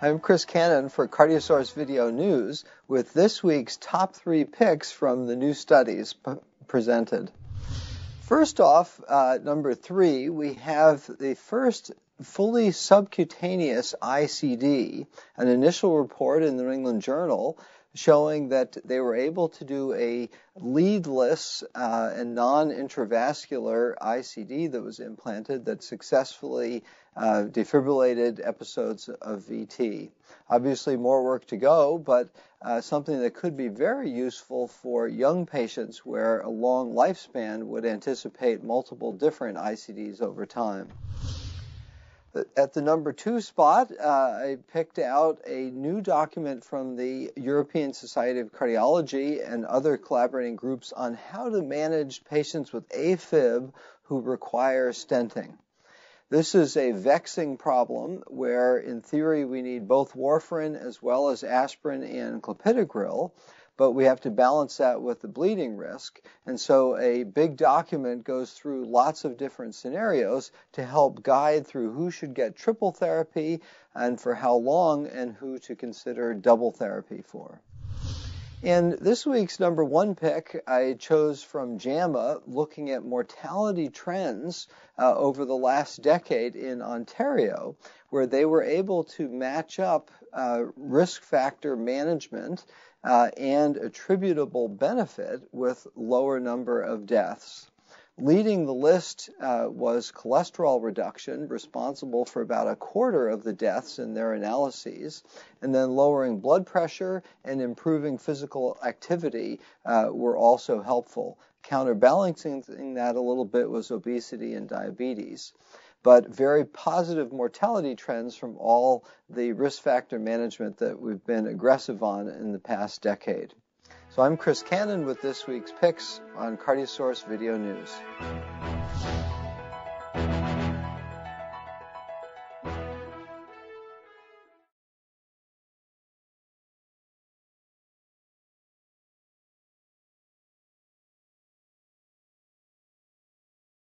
I'm Chris Cannon for Cardiosource Video News with this week's top 3 picks from the new studies presented. First off, number 3, we have the first fully subcutaneous ICD, an initial report in the New England Journal showing that they were able to do a leadless and non-intravascular ICD that was implanted that successfully defibrillated episodes of VT. Obviously more work to go, but something that could be very useful for young patients where a long lifespan would anticipate multiple different ICDs over time. At the number 2 spot, I picked out a new document from the European Society of Cardiology and other collaborating groups on how to manage patients with AFIB who require stenting. This is a vexing problem where, in theory, we need both warfarin as well as aspirin and clopidogrel, but we have to balance that with the bleeding risk. And so a big document goes through lots of different scenarios to help guide through who should get triple therapy and for how long, and who to consider double therapy for. In this week's number 1 pick, I chose from JAMA, looking at mortality trends over the last decade in Ontario, where they were able to match up risk factor management and attributable benefit with lower number of deaths. Leading the list was cholesterol reduction, responsible for about a quarter of the deaths in their analyses, and then lowering blood pressure and improving physical activity were also helpful. Counterbalancing that a little bit was obesity and diabetes. But very positive mortality trends from all the risk factor management that we've been aggressive on in the past decade. So I'm Chris Cannon with this week's picks on Cardiosource Video News.